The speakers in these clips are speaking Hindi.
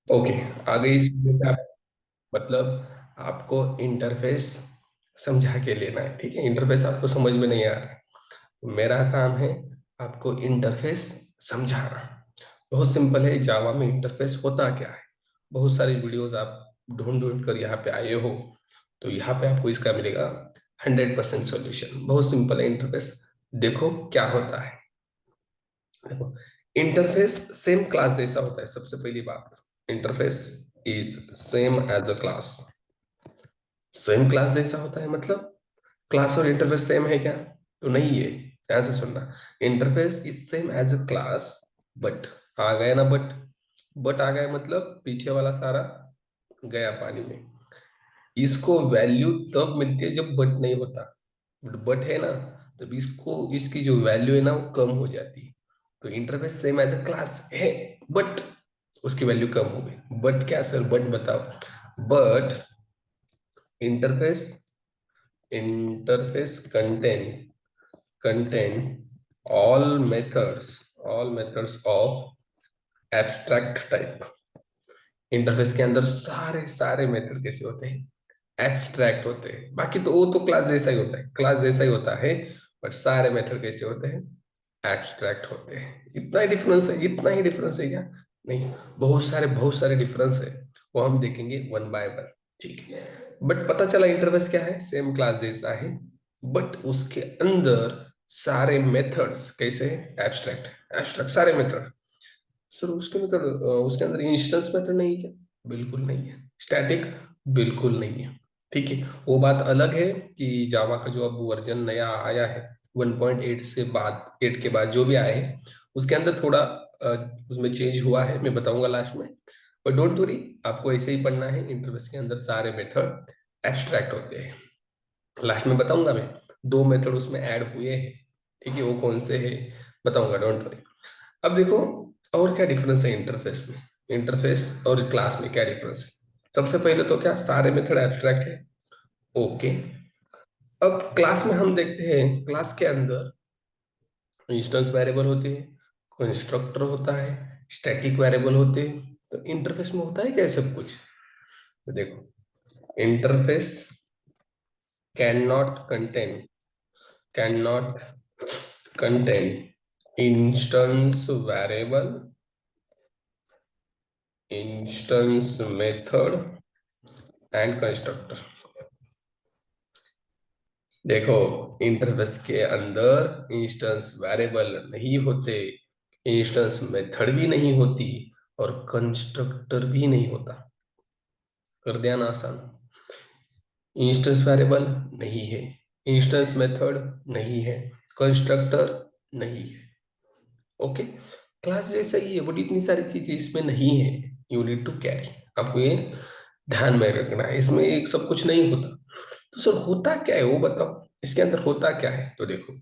ओके। आगे इस वीडियो में आप मतलब आपको इंटरफेस समझा के लेना है, ठीक है। इंटरफेस आपको समझ में नहीं आ रहा है, मेरा काम है आपको इंटरफेस समझाना। बहुत सिंपल है, जावा में इंटरफेस होता क्या है। बहुत सारी वीडियोस आप ढूंढ ढूंढ कर यहाँ पे आए हो, तो यहाँ पे आपको इसका मिलेगा 100% सॉल्यूशन। बहुत सिंपल है इंटरफेस। देखो क्या होता है। देखो, इंटरफेस सेम क्लास जैसा होता है। सबसे पहली बात, interface is same as a class. Same class जैसा होता है मतलब क्लास और इंटरफेस सेम है क्या? तो नहीं है। ध्यान से सुनना। Interface is same as a class, but आ गया ना बट। बट आ गया मतलब पीछे वाला सारा गया पानी में। इसको वैल्यू तब मिलती है जब बट नहीं होता। बट है ना, तब इसको इसकी जो वैल्यू है ना वो कम हो जाती है। तो interface same as a class है, बट उसकी वैल्यू कम हो गई। बट क्या सर, बट बताओ। But interface interface contain all methods of abstract type। Interface के अंदर सारे सारे मेथड कैसे होते हैं? एब्स्ट्रैक्ट होते हैं। बाकी तो वो तो क्लास जैसा ही होता है, क्लास जैसा ही होता है। बट सारे मेथड कैसे होते हैं? एब्स्ट्रैक्ट होते हैं। इतना ही डिफरेंस है, इतना ही डिफरेंस है क्या? नहीं, बहुत सारे डिफरेंस है। वो हम देखेंगे वन बाय वन, ठीक है। बट पता चला इंटरफेस क्या है, सेम क्लास जैसा है, बट उसके अंदर सारे मेथड्स कैसे हैं? एब्स्ट्रैक्ट। एब्स्ट्रैक्ट सारे मेथड। सर उसके अंदर उसके अंदर इंस्टेंस मेथड नहीं है क्या? बिल्कुल नहीं है। स्टैटिक बिल्कुल नहीं है। ठीक है, वो बात अलग है कि जावा का जो अब वर्जन नया आया है 1.8 से बाद, 8 के बाद जो भी आए हैं, उसके अंदर थोड़ा उसमें चेंज हुआ है, मैं बताऊंगा लास्ट में। पर डोंट वरी, आपको ऐसे ही पढ़ना है। इंटरफेस के अंदर सारे मेथड एब्स्ट्रैक्ट होते हैं। लास्ट में बताऊंगा मैं। दो मेथड उसमें ऐड हुए हैं, ठीक है, वो कौन से हैं बताऊंगा, डोंट वरी। अब देखो, और क्या डिफरेंस है इंटरफेस में। इंटरफेस और क्लास में क्या डिफरेंस है? सबसे पहले तो क्या, सारे मेथड एब्स्ट्रैक्ट है। ओके। अब क्लास में हम देखते हैं, क्लास के अंदर इंस्टेंस वेरिएबल होते हैं, कंस्ट्रक्टर होता है, स्टैटिक वेरिएबल होते हैं। तो इंटरफेस में होता है क्या ये सब कुछ? तो देखो, interface can not contain can not contain instance variable, instance method and constructor. देखो, इंटरफेस के अंदर इंस्टेंस वेरिएबल नहीं होते, इंस्टेंस मेथड भी नहीं होती, और कंस्ट्रक्टर भी नहीं होता। कर दिया ना आसान। इंस्टेंस वेरिएबल नहीं है, इंस्टेंस मेथड नहीं है, कंस्ट्रक्टर नहीं है। ओके। क्लास जैसा ही है, बट इतनी सारी चीजें इसमें नहीं है। You need to carry. आपको ये ध्यान में रखना है, इसमें एक सब कुछ नहीं होता। तो सर होता क्या है वो बताओ, इसके अंदर होता क्या है? तो देखो,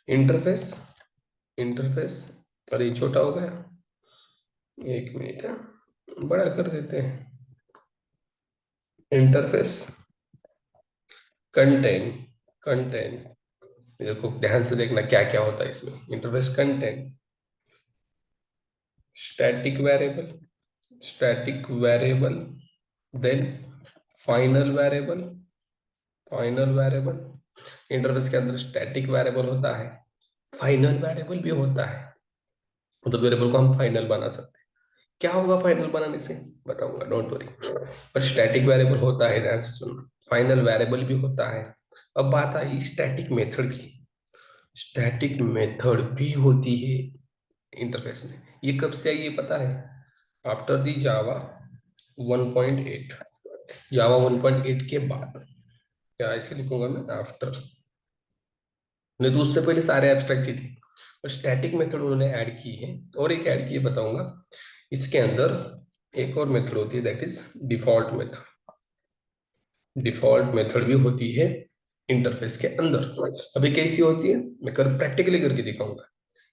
इंटरफेस इंटरफेस और ये छोटा हो गया, एक मिनट है, बड़ा कर देते हैं। इंटरफेस कंटेन कंटेन देखो ध्यान से देखना क्या क्या होता है इसमें। Interface contain static variable, static variable, then final variable, final variable. Interface के अंदर स्टैटिक वेरिएबल होता है, फाइनल वेरिएबल भी होता है। मतलब वेरिएबल को हम फाइनल बना सकते हैं। क्या होगा फाइनल बनाने से, बताऊंगा, डोंट वरी। पर स्टैटिक वेरिएबल होता है, ध्यान से सुनना, फाइनल वेरिएबल भी होता है। अब बात आई स्टैटिक मेथड की। स्टैटिक मेथड भी होती है इंटरफेस में। ये कब से आई ये पता है? आफ्टर दी जावा 1.8। जावा 1.8 के बाद, या ऐसे लिखूंगा मैं, आफ्टर। नहीं तो उससे पहले सारे एब्स्ट्रैक्ट ही थे, और स्टैटिक मेथड उन्होंने ऐड की है। और एक ऐड की है, बताऊंगा। इसके अंदर एक और मेथड होती है, that is default method. Default method भी होती है इंटरफेस के अंदर। अभी कैसी होती है मैं कर प्रैक्टिकली करके दिखाऊंगा।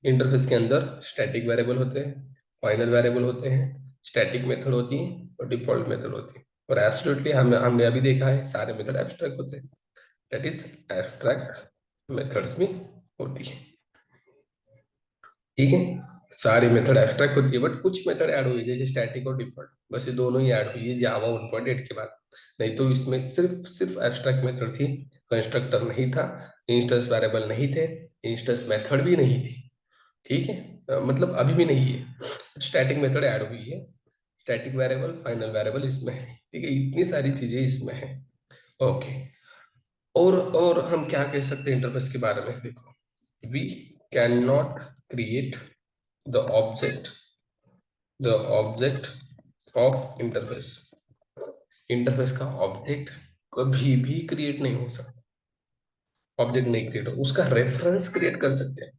इंटरफेस के अंदर स्टैटिक वेरिएबल होते हैं, फाइनल वेरिएबल होते हैं, स्टैटिक मेथड होती है, और डिफॉल्ट मेथड होती है। और एब्सोल्युटली हमने अभी देखा है सारे मेथड एब्स्ट्रैक्ट होते हैं, दैट इज एब्स्ट्रैक्ट मेथड्स भी होती है। ठीक है। सारी मेथड एब्स्ट्रैक्ट होती है, बट कुछ मेथड ऐड हुई है जैसे स्टैटिक और डिफॉल्ट, बस ये दोनों ही ऐड हुई है जावा 1.8 के बाद। नहीं तो इसमें सिर्फ सिर्फ एब्स्ट्रैक्ट मेथड थी, कंस्ट्रक्टर नहीं था, इंस्टेंस वेरिएबल नहीं थे, इंस्टेंस मेथड भी नहीं थी। ठीक है, मतलब अभी भी नहीं है। स्टैटिक मेथड ऐड हुई है, स्टैटिक वेरिएबल, फाइनल वेरिएबल इसमें है। ठीक है, इतनी सारी चीजें इसमें है। ओके, और हम क्या कह सकते हैं इंटरफेस के बारे में, देखो, we can not create the object, the object of interface. Interface का ऑब्जेक्ट कभी भी क्रिएट नहीं हो सकता। ऑब्जेक्ट नहीं क्रिएट हो, उसका रेफरेंस क्रिएट कर सकते हैं।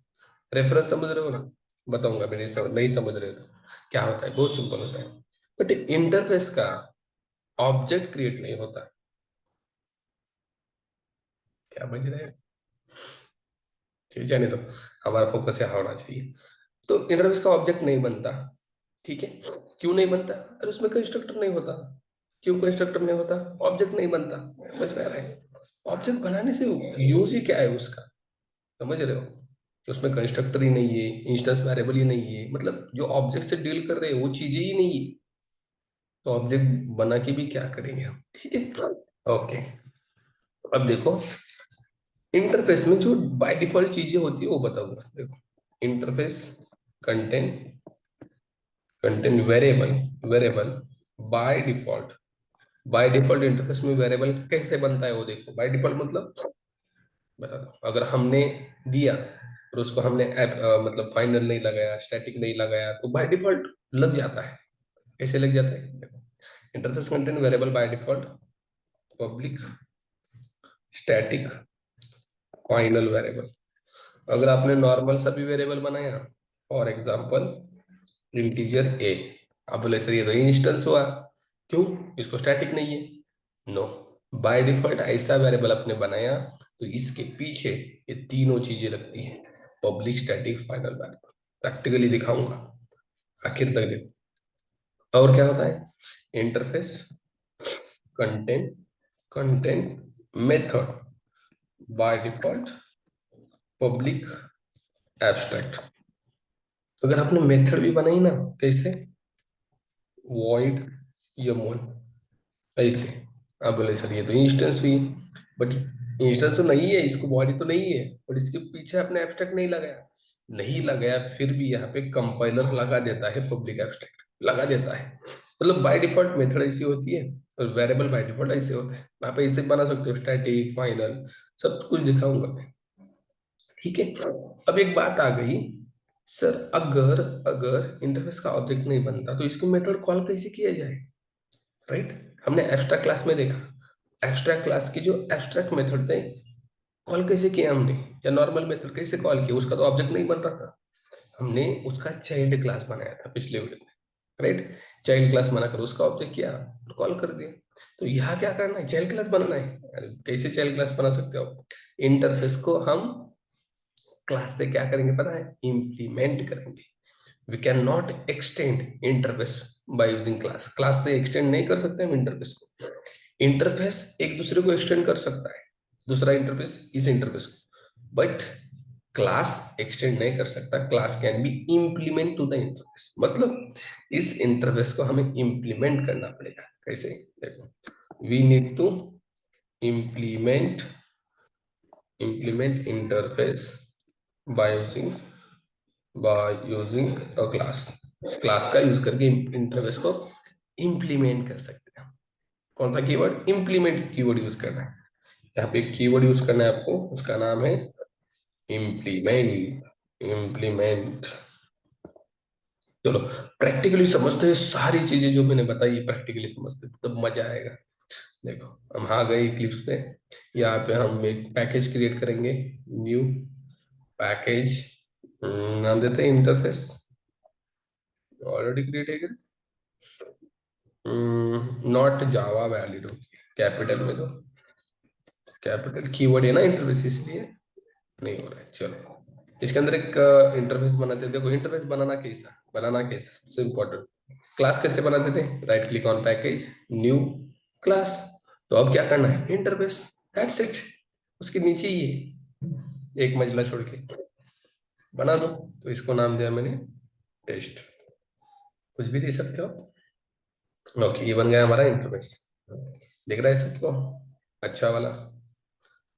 रेफरेंस समझ रहे हो ना? बताऊंगा, मैं नहीं समझ रहे हो तो क्या होता है, बहुत सिंपल होता है। बट इंटरफेस का ऑब्जेक्ट क्रिएट नहीं होता। क्या समझ रहे हैं? ठीक है, नहीं तो हमारा फोकस यहाँ होना चाहिए। तो इंटरफेस का ऑब्जेक्ट नहीं बनता। ठीक है, क्यों नहीं बनता? अरे उसमें कंस्ट्रक्टर नहीं होता। क्यों कंस्ट्रक्टर नहीं होता? ऑब्जेक्ट नहीं बनता। बस में आ रहा है, ऑब्जेक्ट बनाने से यूज ही क्या है उसका, समझ रहे हो? तो उसमें कंस्ट्रक्टर ही नहीं है, इंस्टेंस वेरिएबल ही नहीं है, मतलब जो ऑब्जेक्ट से डील कर रहे हैं वो चीजें ही नहीं है। तो ऑब्जेक्ट बना के भी क्या करेंगे हम? ठीक है, ओके। अब देखो, इंटरफेस में जो बाय डिफॉल्ट चीजें होती है वो बताऊंगा, देखो। Interface contain, contain variable, variable by default. By default interface में वेरिएबल कैसे बनता है वो देखो। बाय डिफॉल्ट मतलब, बता दो, अगर हमने दिया और उसको हमने मतलब फाइनल नहीं लगाया, स्टैटिक नहीं लगाया, तो बाय डिफॉल्ट लग जाता है। कैसे लग जाता है देखो, interface contain variable by default public static final variable. अगर आपने नॉर्मल सा भी वेरिएबल बनाया, फॉर एग्जांपल इंटीजर ए, आप बोले सर ये तो इंस्टेंस हुआ, क्यों? इसको स्टैटिक नहीं है। नो, बाय डिफॉल्ट ऐसा वेरिएबल आपने बनाया तो इसके पीछे ये तीनों चीजें लगती हैं, public static final variable. Practically दिखाऊंगा, आखिर तक देखो। और क्या होता है, interface content, content method by default public abstract. अगर आपने मेथड भी बनाई ना, कैसे? वॉइड यमोन, ऐसे। आप बोले सर ये तो इंस्टेंस हुई, बट इंस्टेंस तो नहीं है, इसको बॉडी तो नहीं है, और इसके पीछे आपने एब्स्ट्रैक्ट नहीं लगाया। नहीं लगाया फिर भी यहाँ पे कंपाइलर लगा देता है, पब्लिक एब्स्ट्रैक्ट लगा देता है। मतलब बाय डिफॉल्ट मेथड ऐसी होती है, और वेरिएबल बाय डिफॉल्ट ऐसे होता है। आप ऐसे बना सकते हो, स्टैटिक फाइनल सब कुछ दिखाऊंगा मैं। ठीक है, अब एक बात आ गई, सर अगर अगर इंटरफेस का ऑब्जेक्ट नहीं बनता तो इसको मेथड कॉल कैसे किया जाए? राइट, हमने एब्स्ट्रैक्ट क्लास में देखा, एब्स्ट्रैक्ट क्लास की जो एब्स्ट्रैक्ट मेथड थे, कॉल कैसे किया हमने, या नॉर्मल मेथड कैसे कॉल किया? उसका तो ऑब्जेक्ट नहीं बन रहा था, हमने उसका चाइल्ड क्लास बनाया था पिछले वीडियो में। राइट, चाइल्ड क्लास बनाकर उसका ऑब्जेक्ट किया और कॉल कर दिया। तो यहाँ क्या करना है, चाइल्ड क्लास बनाना है। अरे कैसे चाइल्ड क्लास बना सकते हो? इंटरफेस को हम क्लास से क्या करेंगे पता है, इंप्लीमेंट करेंगे। We can not extend interface by using class. Class से एक्सटेंड नहीं कर सकते हम इंटरफेस को। इंटरफेस एक दूसरे को एक्सटेंड कर सकता है, दूसरा इंटरफेस इस इंटरफेस को, बट क्लास एक्सटेंड नहीं कर सकता। Class can be implement to the interface, मतलब इस इंटरफेस को हमें इम्प्लीमेंट करना पड़ेगा। कैसे? देखो, we need to implement, implement interface by using, by using a class. Class का यूज करके इंटरफेस को इम्प्लीमेंट कर सकते हैं। कौन सा कीवर्ड? इम्प्लीमेंट कीवर्ड यूज करना है। यहाँ पे कीवर्ड यूज करना है आपको, उसका नाम है इम्प्लीमेंट, इम्प्लीमेंट। चलो प्रैक्टिकली समझते हैं, सारी चीजें जो मैंने बताई प्रैक्टिकली समझते हैं, तब मजा आएगा। देखो, हम आ गए क्लिप्स पे। यहाँ पे हम एक पैकेज क्रिएट करेंगे, न्यू पैकेज, नाम देते हैं इंटरफेस। ऑलरेडी क्रिएट है, नॉट जावा वैलिड होगी, कैपिटल में दो, कैपिटल कीवर्ड है ना इंटरफेस, इसलिए नहीं हो रहा है। चलो इसके अंदर एक इंटरफेस बनाते हैं। देखो इंटरफेस बनाना कैसा, बनाना कैसा सबसे इंपॉर्टेंट। क्लास कैसे बनाते थे? Right click on package, new class. तो अब क्या करना है, इंटरफेस, दैट्स इट। उसके नीचे ही है, एक मजला छोड़ के बना दो। तो इसको नाम दिया मैंने टेस्ट कुछ भी दे सकते हो। ओके, ये बन गया हमारा इंटरफेस। दिख रहा है सबको? अच्छा वाला।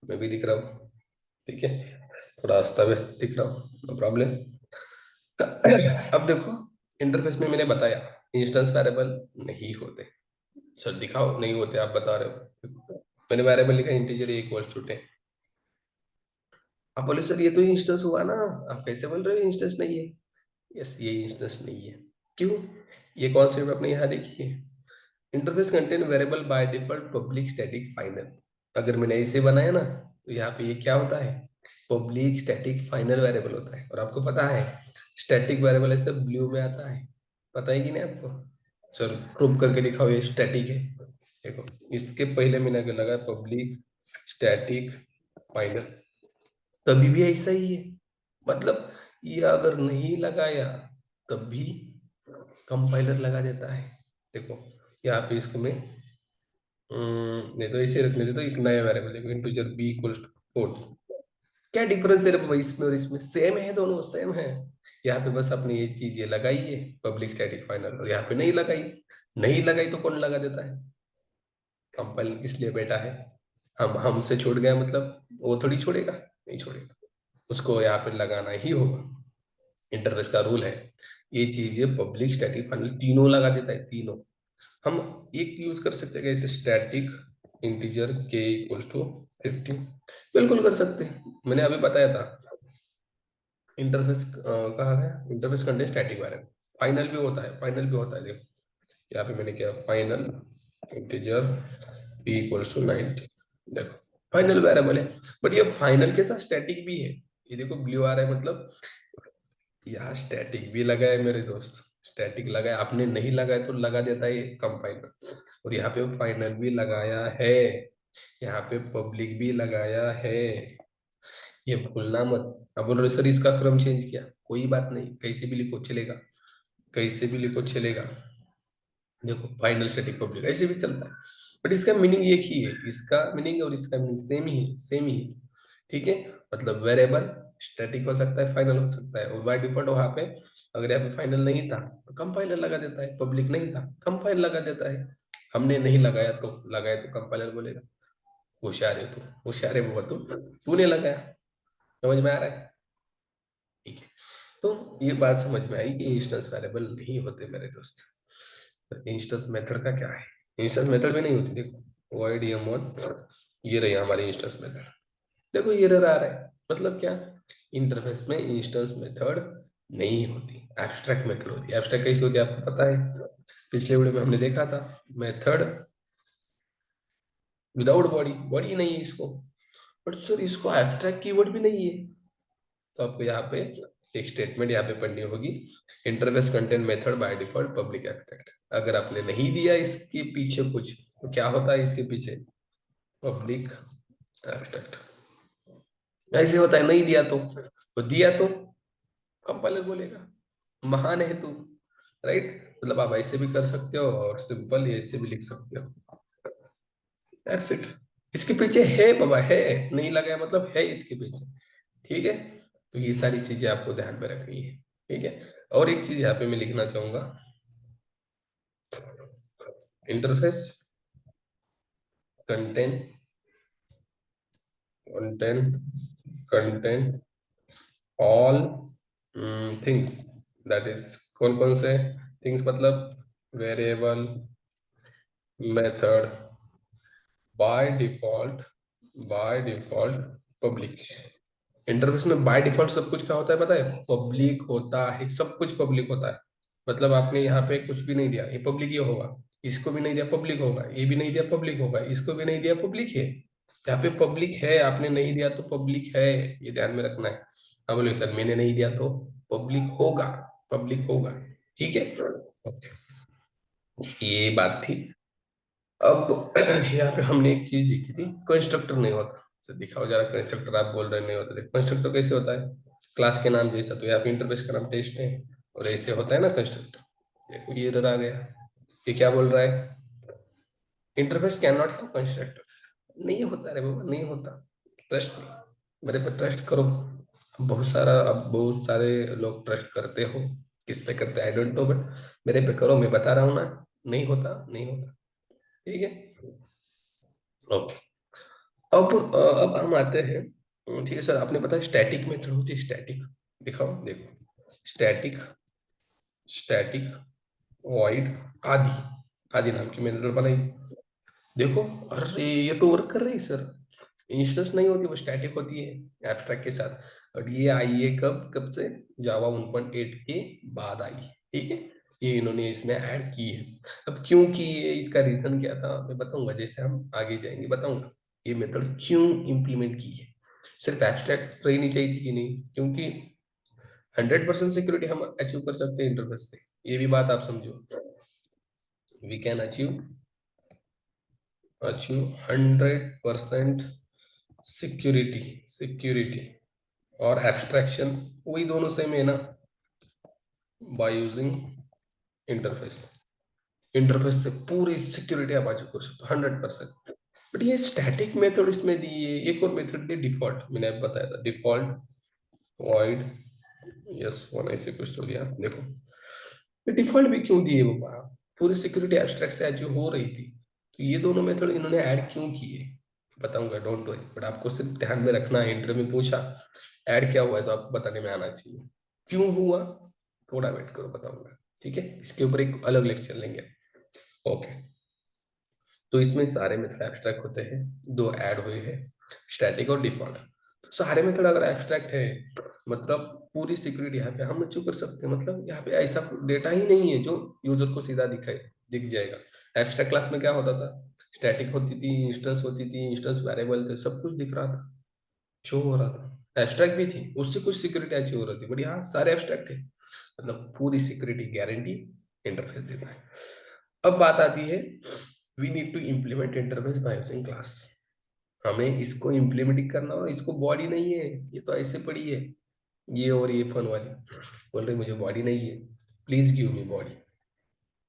मैं भी दिख रहा हूँ। ठीक है, थोड़ा अस्त व्यस्त दिख रहा हूँ, नो प्रॉब्लम। अब देखो, इंटरफेस में मैंने बताया इंस्टेंस वेरिएबल नहीं होते। सर दिखाओ, नहीं होते आप बता रहे हो। मैंने वेरिएबल लिखा इंटीजर इक्वल्स टू 10। आप बोले सर ये तो इंस्टेंस हुआ ना, आप कैसे बोल रहे हो इंस्टेंस नहीं है? यस, ये इंस्टेंस नहीं है। क्यों? ये कॉन्सेप्ट अपने यहाँ देखिए। Interface contain variable by default public static final. अगर मैंने इसे बनाया ना, तो यहाँ पे ये क्या होता है? पब्लिक स्टैटिक फाइनल वेरिएबल होता है। और आपको पता है स्टैटिक वेरिएबल ऐसे ब्लू में आता है, पता है कि नहीं आपको? सर प्रूव करके दिखाओ ये स्टैटिक है। देखो, इसके पहले मैंने अगर लगा पब्लिक स्टैटिक फाइनल, तभी भी ऐसा ही है। मतलब ये अगर नहीं लगाया तब भी कंपाइलर लगा देता है। देखो, यहाँ पे इसको मैं नहीं तो इसे रखने दे, तो एक नया वेरिएबल देखो इंटीजर बी इक्वल्स टू 4। क्या डिफरेंस है रे इसमें और इसमें? सेम है, दोनों सेम है। यहाँ पे बस आपने ये चीज ये लगाई है पब्लिक स्टैटिक फाइनल, और यहाँ पे नहीं लगाई। नहीं लगाई तो कौन लगा देता है? कंपाइलर किस लिए बैठा है? हम हमसे छूट गया मतलब वो थोड़ी छोड़ेगा, नहीं छोड़ेगा, उसको यहाँ पे लगाना ही होगा। इंटरफेस का रूल है। ये चीज पब्लिक स्टैटिक फाइनल तीनों लगा देता है, तीनों। हम एक यूज कर सकते हैं कैसे, स्टैटिक इंटीजर के इक्वल्स टू 15। बिल्कुल कर सकते हैं, मैंने अभी बताया था। इंटरफेस कहा गया, interface contain static variable. Final भी होता है, फाइनल भी होता है। देखो यहाँ पे मैंने किया final integer p equals to 90। देखो फाइनल वेरिएबल है, बट ये फाइनल के साथ स्टैटिक भी है। ये देखो ब्लू आ रहा है, मतलब यहाँ स्टैटिक भी लगा है मेरे दोस्त। स्टैटिक लगा है, आपने नहीं लगाया तो लगा देता है कंपाइलर। और यहाँ पे फाइनल भी लगाया है, यहाँ पे पब्लिक भी लगाया है, ये भूलना मत। अब बोल रहे सर इसका क्रम चेंज किया, कोई बात नहीं, कैसे भी लिखो चलेगा, कैसे भी लिखो चलेगा। देखो फाइनल स्टैटिक पब्लिक ऐसे भी चलता है, बट इसका मीनिंग एक ही है। इसका मीनिंग और इसका मीनिंग सेम ही है, सेम ही है। ठीक है, मतलब वेरिएबल स्टैटिक हो सकता है, फाइनल हो सकता है। और बाय डिफॉल्ट वहां पे अगर यहाँ पे फाइनल नहीं था तो कंपाइलर लगा देता है, पब्लिक नहीं था कंपाइलर लगा देता है। हमने नहीं लगाया तो लगाया तो कंपाइलर बोलेगा होशियार है तू, होशियार है वो, तूने लगाया। समझ में आ रहा है? ठीक है, तो ये बात समझ में आई कि इंस्टेंस वेरिएबल नहीं होते मेरे दोस्त। इंस्टेंस मेथड का क्या है? इंस्टेंस मेथड भी नहीं होती। देखो वॉइड em1, ये रही हमारी इंस्टेंस मेथड। देखो ये एरर आ रहा है, मतलब क्या? इंटरफेस में इंस्टेंस मेथड नहीं होती, एब्स्ट्रैक्ट मेथड होती है। एब्स्ट्रैक्ट कैसे होती है आपको पता है? पिछले वीडियो में हमने देखा था, मेथड विदाउट बॉडी, बॉडी नहीं है इसको। बट सर इसको एब्स्ट्रैक्ट कीवर्ड भी नहीं है, तो आपको यहाँ पे एक स्टेटमेंट यहाँ पे पढ़नी होगी, interface content method by default public abstract. अगर आपने नहीं दिया इसके पीछे कुछ, तो क्या होता है इसके पीछे? Public abstract. ऐसे होता है, नहीं दिया तो दिया तो कंपाइलर बोलेगा महान है तू। राइट, मतलब आप ऐसे भी कर सकते हो और सिंपल ऐसे भी लिख सकते हो। That's it. इसके पीछे है बाबा, है, नहीं लगाया मतलब है इसके पीछे। ठीक है, तो ये सारी चीजें आपको ध्यान में रखनी है। ठीक है, और एक चीज यहाँ पे मैं लिखना चाहूंगा, interface content content content all things. That is कौन कौन से थिंग्स? मतलब variable, method, by default public. Interface में बाय डिफॉल्ट सब कुछ क्या होता है पता है? पब्लिक होता है, सब कुछ पब्लिक होता है। मतलब आपने यहाँ पे कुछ भी नहीं दिया, ये पब्लिक ही होगा। इसको भी नहीं दिया, पब्लिक होगा। ये भी नहीं दिया, पब्लिक होगा। इसको भी नहीं दिया, पब्लिक है। यहाँ पे पब्लिक है, आपने नहीं दिया तो पब्लिक है, ये ध्यान में रखना है। हाँ बोले सर मैंने नहीं दिया तो पब्लिक होगा, पब्लिक होगा। ठीक है, ये बात थी। अब यहाँ पे हमने एक चीज देखी थी, कंस्ट्रक्टर नहीं होता। तो दिखाओ जरा कंस्ट्रक्टर, आप बोल रहे नहीं होता, कंस्ट्रक्टर कैसे होता है? क्लास के नाम जैसा। तो यहाँ पे इंटरफेस का नाम टेस्ट है, और ऐसे होता है ना कंस्ट्रक्टर। देखो ये इधर आ गया, ये क्या बोल रहा है? Interface can not have constructors. नहीं होता रे बाबा, नहीं होता। ट्रस्ट नहीं, मेरे पे ट्रस्ट करो। अब बहुत सारे लोग ट्रस्ट करते हो, किस पे करते हैं आई डोंट नो, बट मेरे पे करो, मैं बता रहा हूँ ना। नहीं होता, नहीं होता। ठीक है। ओके। अब हम आते हैं। ठीक है सर, आपने बताया स्टैटिक मेथड होती है, स्टैटिक। दिखाओ, देखो। स्टैटिक, स्टैटिक वॉइड आदि, आदि नाम की मेथड बनाई। देखो, अरे ये तो वर्क कर रही है सर। इंस्टेंस नहीं होती, वो स्टैटिक होती है एब्स्ट्रैक्ट के साथ। और ये आई है कब कब से, जावा 1.8 के बाद आई है। ठीक है। ये इन्होंने इसमें ऐड की है। अब क्यों की है, इसका रीजन क्या था मैं बताऊंगा, जैसे हम आगे जाएंगे बताऊंगा ये मेथड क्यों इंप्लीमेंट की है। सिर्फ एब्स्ट्रैक्ट रहनी चाहिए थी कि नहीं, क्योंकि 100% सिक्योरिटी हम अचीव कर सकते हैं इंटरफेस से। ये भी बात आप समझो। We can achieve 100% security, security और एब्स्ट्रैक्शन, वही दोनों सेम है ना, बाय यूजिंग इंटरफेस। इंटरफेस से पूरी सिक्योरिटी आप अचीव कर सकते हो 100%। बट ये स्टैटिक मेथड इसमें दी है, एक और मेथड दी डिफॉल्ट, मैंने अब बताया था डिफॉल्ट वॉइड यस वन, ऐसे कुछ तो दिया देखो। ये डिफॉल्ट भी क्यों दिए बाबा, पूरी सिक्योरिटी एब्स्ट्रैक्ट से अचीव हो रही थी, तो ये दोनों मेथड इन्होंने ऐड क्यों किए बताऊंगा, डोंट वरी। बट आपको सिर्फ ध्यान में रखना है, इंटरव्यू में पूछा ऐड क्या हुआ है तो आपको बताने में आना चाहिए। क्यों हुआ, थोड़ा वेट करो बताऊंगा। ठीक है, इसके ऊपर एक अलग लेक्चर लेंगे। ओके। तो इसमें सारे मेथड एब्स्ट्रैक्ट होते हैं, दो ऐड हुए हैं, स्टैटिक और डिफॉल्ट। तो सारे मेथड अगर एब्स्ट्रैक्ट है, मतलब पूरी सिक्योरिटी यहाँ पे हम अचीव कर सकते हैं। मतलब यहाँ पे ऐसा डेटा ही नहीं है जो यूजर को सीधा दिखाए, दिख जाएगा। एब्स्ट्रैक्ट क्लास में क्या होता था, स्टैटिक होती थी, इंस्टेंस होती थी, इंस्टेंस वेरिएबल थे, सब कुछ दिख रहा था, शो हो रहा था, एब्स्ट्रैक्ट भी थी, उससे कुछ सिक्योरिटी अचीव हो रही थी। बट यहाँ सारे एब्स्ट्रैक्ट है, मतलब पूरी सिक्योरिटी गारंटी इंटरफेस देता है। अब बात आती है, we need to implement interface by using class. हमें इसको इम्प्लीमेंट ही करना, और इसको बॉडी नहीं है, ये तो ऐसे पड़ी है, ये और ये फन वाली बोल रहे मुझे बॉडी नहीं है, प्लीज गिव मी बॉडी।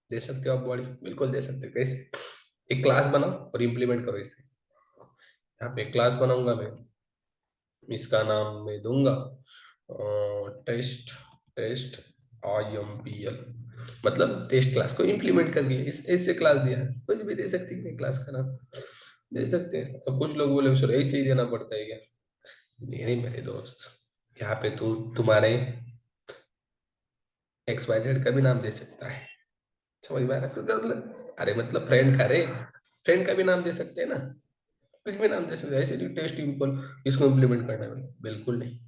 दे सकते हो आप बॉडी, बिल्कुल दे सकते हो। कैसे, एक क्लास बनाओ और इम्प्लीमेंट करो इसे। यहाँ पे क्लास बनाऊंगा मैं, इसका नाम मैं दूंगा टेस्ट, टेस्ट IMPL, मतलब टेस्ट क्लास को इम्प्लीमेंट कर दिया, इस ऐसे क्लास दिया है, कुछ भी दे सकते हैं क्लास का नाम, दे सकते हैं। अब कुछ लोग बोले सर ऐसे ही देना पड़ता है क्या, नहीं नहीं मेरे दोस्त, यहाँ पे तू तुम्हारे XYZ का भी नाम दे सकता है। समझ में आ रहा है? मतलब अरे मतलब फ्रेंड का, रे फ्रेंड का भी नाम दे सकते हैं ना, कुछ भी नाम दे सकते हैं। ऐसे नहीं टेस्ट इम्पल इसको इम्प्लीमेंट करना है, बिल्कुल नहीं,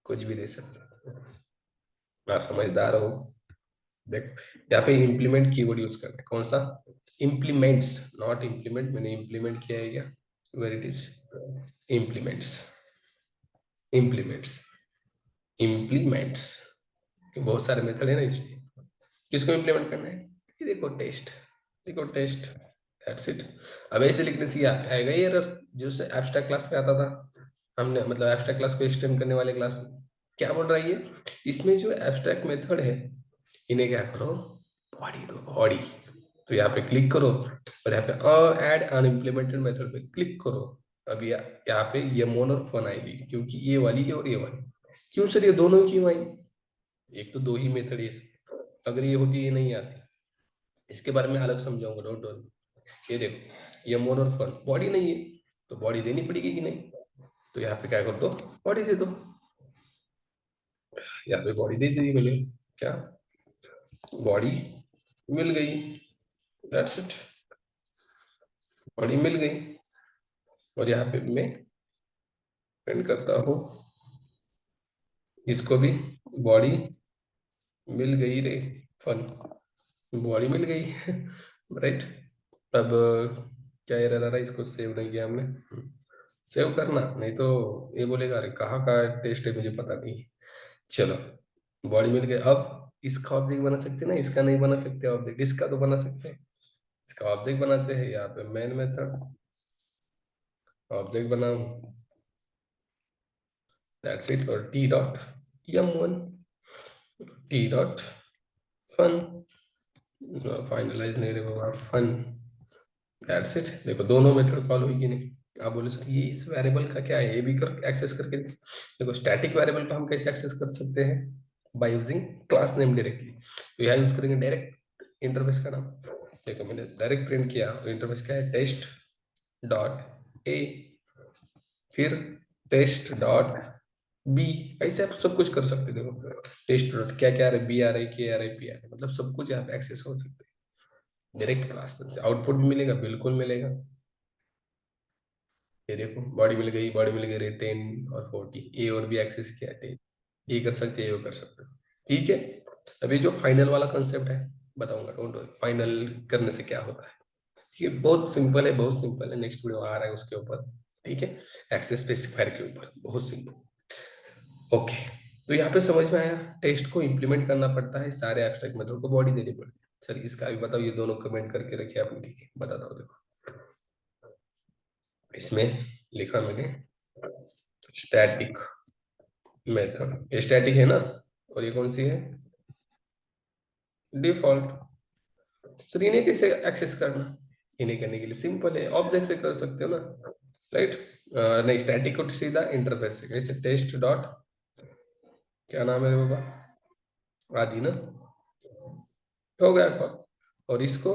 कुछ भी दे सकते हैं। आप समझदार हो। देख, यहाँ पे इम्प्लीमेंट कीवर्ड यूज करना है, कौन सा, इम्प्लीमेंट्स, नॉट इम्प्लीमेंट, मैंने इम्प्लीमेंट किया है क्या, where it is, implements, implements, implements. बहुत सारे मेथड है ना, इसलिए किसको इम्प्लीमेंट करना है, ये देखो टेस्ट, देखो टेस्ट, दैट्स इट। अब ऐसे लिखने से आएगा ये एरर जो एब्स्ट्रैक्ट क्लास में आता था। हमने मतलब एब्स्ट्रैक्ट क्लास को एक्सटेंड करने वाले क्लास में क्या बोल रहा है ये, इसमें जो एब्स्ट्रैक्ट मेथड है इन्हें क्या करो, बॉडी दो, बॉडी। तो यहाँ पे क्लिक करो और यहाँ पे ऐड अनइम्प्लीमेंटेड मेथड पे क्लिक करो। अब यहाँ पे ये मोन और फन आएगी, क्योंकि ये वाली है और ये वाली। क्यों सर ये दोनों क्यों आई, एक तो दो ही मेथड है इसमें, अगर ये होती ये नहीं आती। इसके बारे में अलग समझाऊंगा, डोंट वरी। ये देखो, ये मोन और फन बॉडी नहीं है, तो बॉडी देनी पड़ेगी कि नहीं, तो यहाँ पे क्या कर दो, बॉडी दे दो। यहाँ पे बॉडी दे दी मैंने, क्या, बॉडी मिल गई, दैट्स इट, बॉडी मिल गई। और यहाँ पे मैं प्रिंट करता हूँ, इसको भी बॉडी मिल गई रे, फन, बॉडी मिल गई राइट। अब क्या एरर आ रहा है, इसको सेव नहीं किया हमने, सेव करना नहीं तो ये बोलेगा अरे कहाँ का टेस्ट है मुझे पता नहीं। चलो, बॉडी मिल गई। अब इसका ऑब्जेक्ट बना सकते हैं ना, इसका नहीं बना सकते ऑब्जेक्ट, इसका तो बना सकते हैं। इसका ऑब्जेक्ट बनाते हैं, यहाँ पे मेन मेथड ऑब्जेक्ट बनाओ, दैट्स इट। और t dot m1, t dot fun, finalize नहीं रे बाबा, फन, दैट्स इट। देखो दोनों मेथड कॉल हुई कि नहीं। आप बोले सर ये इस वेरिएबल का क्या है, ये भी कर एक्सेस करके देखो, स्टैटिक वेरिएबल पे हम कैसे एक्सेस कर सकते हैं, bye using class name directly. तो यहाँ यूज करेंगे डायरेक्ट इंटरफेस का नाम। देखो मैंने डायरेक्ट प्रिंट किया, इंटरफेस क्या है, टेस्ट डॉट ए, फिर टेस्ट डॉट बी। ऐसे आप सब कुछ कर सकते हो। देखो टेस्ट डॉट क्या क्या आ रहा है, बी आ रहा है, के आ रहा है, पी आ रहा है, मतलब सब कुछ यहाँ पे एक्सेस हो सकते हैं डायरेक्ट क्लास से। आउटपुट भी मिलेगा, बिल्कुल मिलेगा। ये देखो बॉडी मिल गई, बॉडी मिल गई 10 और 40, ए और बी एक्सेस किया 10, ये कर सकते हैं, ये कर सकते हैं। ठीक है, अभी जो फाइनल वाला कंसेप्ट है बताऊंगा, डोंट वरी, फाइनल करने से क्या होता है। ये बहुत सिंपल है, बहुत सिंपल है, नेक्स्ट वीडियो आ रहा है उसके ऊपर। ठीक है, एक्सेस स्पेसिफायर के ऊपर, बहुत सिंपल। ओके, तो यहाँ पे समझ में आया, टेस्ट को इम्प्लीमेंट करना पड़ता है, सारे एब्स्ट्रैक्ट मेथड को बॉडी देनी पड़ती है। सर इसका भी बताओ, ये दोनों कमेंट करके रखिए आपने। ठीक है, बताता हूँ। देखो इसमें लिखा मैंने स्टैटिक मेथड, ये स्टैटिक है ना, और ये कौन सी है, डिफॉल्ट। सर इन्हें कैसे एक्सेस करना, इन्हें करने के लिए सिंपल है, ऑब्जेक्ट से कर सकते हो ना, राइट। नहीं, स्टैटिक को सीधा इंटरफेस से, कैसे, टेस्ट डॉट, क्या नाम है रे बाबा, आदि ना, हो गया कॉल। और इसको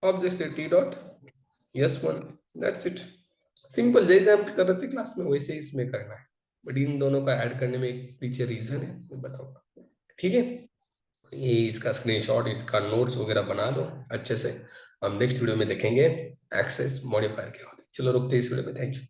ऑब्जेक्ट से T dot yes one, that's it. Simple, जैसे हम कर रहे थे क्लास में वैसे ही इसमें करना है। बट इन दोनों का ऐड करने में एक पीछे रीजन है, मैं बताऊंगा। ठीक है, ये इसका स्क्रीनशॉट, इसका नोट्स वगैरह बना लो अच्छे से। हम नेक्स्ट वीडियो में देखेंगे एक्सेस मॉडिफायर क्या होता है। चलो रुकते हैं इस वीडियो में, थैंक यू।